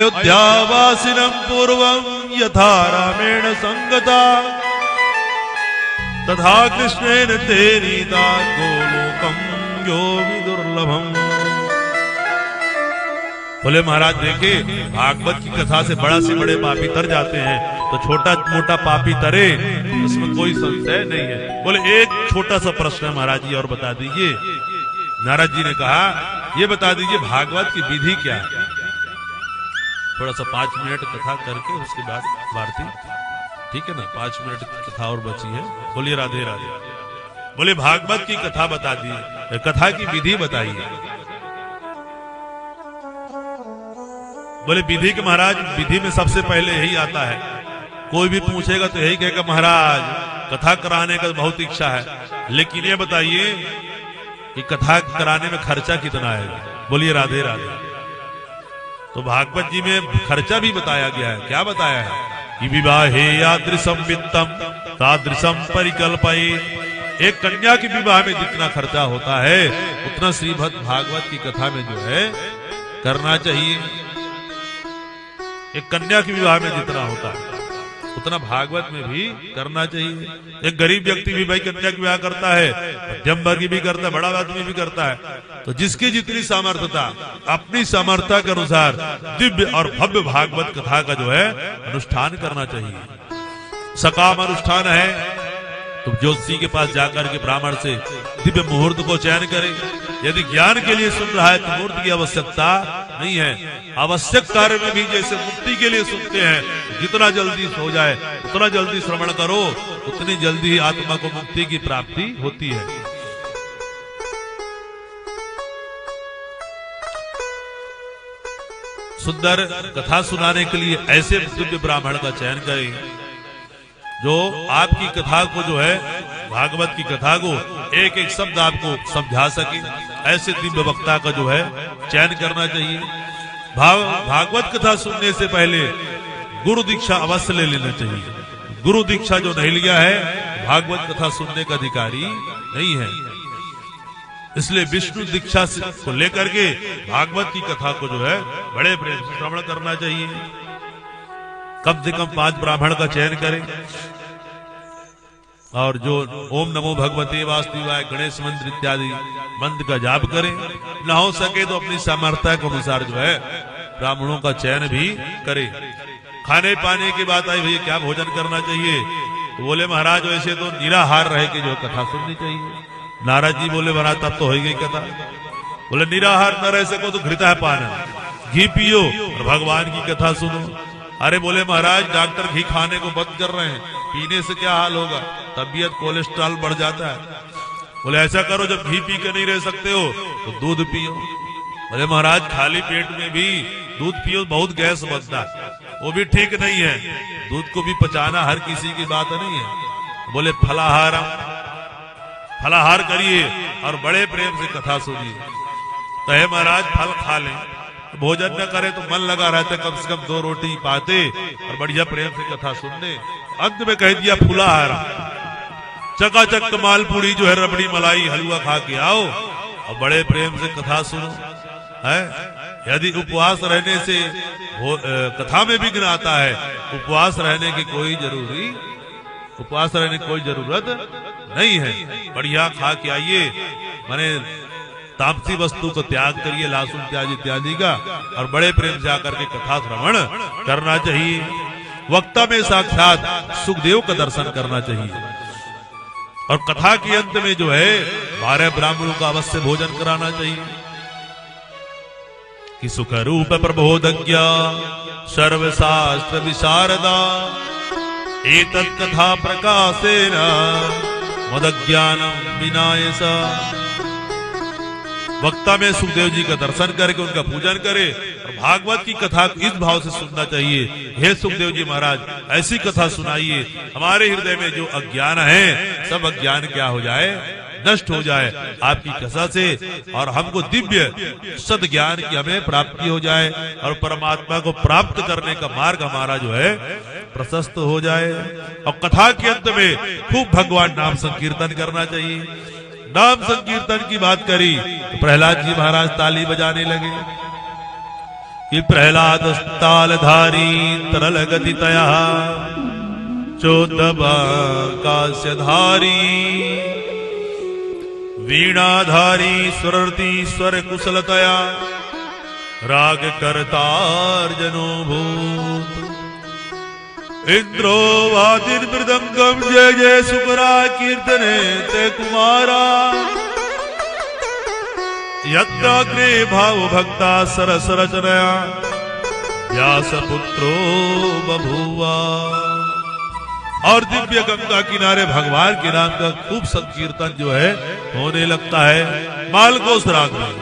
अयोध्यावासिनं पूर्वं यथा रामेण संगता तथा कृष्णेन ते नीता गोलोकं यो विदुर्लभम्। बोले महाराज देखे, भागवत की कथा से बड़े पापी तर जाते हैं, तो छोटा मोटा पापी तरे, इसमें कोई संशय नहीं है। बोले एक छोटा सा प्रश्न है महाराज जी, और बता दीजिए। नारद जी ने कहा, ये बता दीजिए भागवत की विधि क्या है। थोड़ा सा 5 मिनट कथा करके उसके बाद वार्ती, ठीक है ना, 5 मिनट की कथा और बची है। बोलिए राधे राधे। बोले भागवत की कथा बता दी, कथा की विधि बताइए। बोले विधि के महाराज, विधि में सबसे पहले यही आता है, कोई भी पूछेगा तो यही कहेगा महाराज कथा कराने का बहुत इच्छा है, लेकिन ये बताइए कि कथा कराने में खर्चा कितना है। बोलिए राधे राधे। तो भागवत जी में खर्चा भी बताया गया है। क्या बताया है कि विवाहे यादृशम वित्तम तादृशम परिकल्पयेत्। एक कन्या के विवाह में जितना खर्चा होता है उतना श्रीमद् भागवत की कथा में जो है करना चाहिए। एक कन्या के विवाह में जितना होता है उतना भागवत में भी करना चाहिए। एक गरीब व्यक्ति भी भाई कन्या की विवाह करता है, मध्यम वर्गीय भी करता है, बड़ा आदमी भी करता है। तो जिसकी जितनी सामर्थ्यता, अपनी सामर्थ्य के अनुसार दिव्य और भव्य भागवत कथा का जो है अनुष्ठान करना चाहिए। सकाम अनुष्ठान है तो ज्योतिषी के पास जाकर के ब्राह्मण से दिव्य मुहूर्त को चयन करें। यदि ज्ञान के लिए सुन रहा है तो मुहूर्त की आवश्यकता नहीं है। आवश्यक कार्य में भी जैसे मुक्ति के लिए सुनते हैं, जितना जल्दी हो जाए उतना जल्दी श्रवण करो, उतनी जल्दी ही आत्मा को मुक्ति की प्राप्ति होती है। सुंदर कथा सुनाने के लिए ऐसे दिव्य ब्राह्मण का चयन करें जो आपकी कथा को जो है, भागवत की कथा को एक एक शब्द आपको समझा सके। ऐसे दिव्य वक्ता का जो है चयन करना चाहिए। भागवत कथा सुनने से पहले गुरु दीक्षा अवश्य ले लेना चाहिए। गुरु दीक्षा जो नहीं लिया है भागवत कथा सुनने का अधिकारी नहीं है। इसलिए विष्णु दीक्षा को लेकर के भागवत की कथा को जो है बड़े प्रेम से श्रवण करना चाहिए। कम से कम 5 ब्राह्मण का चयन करें और जो ओम नमो भगवते वासुदेवाय, गणेश मंत्र इत्यादि मंत्र का जाप करें। न हो सके तो अपनी सामर्थ्य के अनुसार जो है ब्राह्मणों का चयन भी करें। खाने पाने की बात आई, भैया क्या भोजन करना चाहिए, तो बोले महाराज वैसे तो निराहार रह के जो कथा सुननी चाहिए। नारद जी बोले महाराज तब तो हो गई कथा। बोले निराहार न रह सको तो घृता पान, घी पियो और भगवान की कथा सुनो। अरे बोले महाराज डॉक्टर घी खाने को बंद कर रहे हैं, पीने से क्या हाल होगा, तबीयत कोलेस्ट्रॉल बढ़ जाता है। बोले ऐसा करो, जब घी पी के नहीं रह सकते हो तो दूध पियो। बोले महाराज खाली पेट में भी दूध पियो, बहुत गैस बनता है, वो भी ठीक नहीं है। दूध को भी पचाना हर किसी की बात नहीं है। बोले फलाहार करिए और बड़े प्रेम से कथा सुनिए। कहे महाराज फल खा लें, भोजन न करे तो मन लगा रहता, कम से कम 2 रोटी पाते और बढ़िया प्रेम से कथा सुनने। अंत में कह दिया फुलाहार, चकाचक मालपूरी जो है रबड़ी मलाई हलवा खा के आओ और बड़े प्रेम से कथा सुनो। है यदि उपवास रहने से कथा में विघ्न आता है, उपवास रहने की कोई जरूरत नहीं है। बढ़िया खा के आइए, माने तामसी वस्तु को त्याग करिए, लहसुन प्याज इत्यादि का, और बड़े प्रेम से आकर के कथा श्रवण करना चाहिए। वक्ता में साक्षात सुखदेव का दर्शन करना चाहिए। और कथा के अंत में जो है 12 ब्राह्मणों का अवश्य भोजन कराना चाहिए। कि सुख रूप प्रबोधज्ञ सर्वशास्त्र विशारदा एतत् कथा प्रकाशेन मदज्ञानम विनायस। वक्ता में सुखदेव जी का दर्शन करके उनका पूजन करे और भागवत की कथा इस भाव से सुनना चाहिए, हे सुखदेव जी महाराज ऐसी कथा सुनाइए, हमारे हृदय में जो अज्ञान है सब अज्ञान क्या हो जाए, नष्ट हो जाए आपकी कथा से, और हमको दिव्य सद ज्ञान की हमें प्राप्ति हो जाए और परमात्मा को प्राप्त करने का मार्ग हमारा जो है प्रशस्त हो जाए। और कथा के अंत में खूब भगवान नाम संकीर्तन करना चाहिए। नाम संकीर्तन की बात करी तो प्रहलाद जी महाराज ताली बजाने लगे। कि प्रहलाद तालधारी तरल गति तया चोदबा कास्यधारी वीणाधारी स्वरती स्वर कुशलतया राग करतार्जनो भूत इंद्रो वादिन मृदंगम जय जय सुकरा कीर्तने ते कुमारा यत्राग्रे भाव भक्ता सरस रचनया व्यास पुत्रो बभुवा। और दिव्य गंगा किनारे भगवान के नाम का खूब संकीर्तन जो है होने लगता है मालकोस राग में।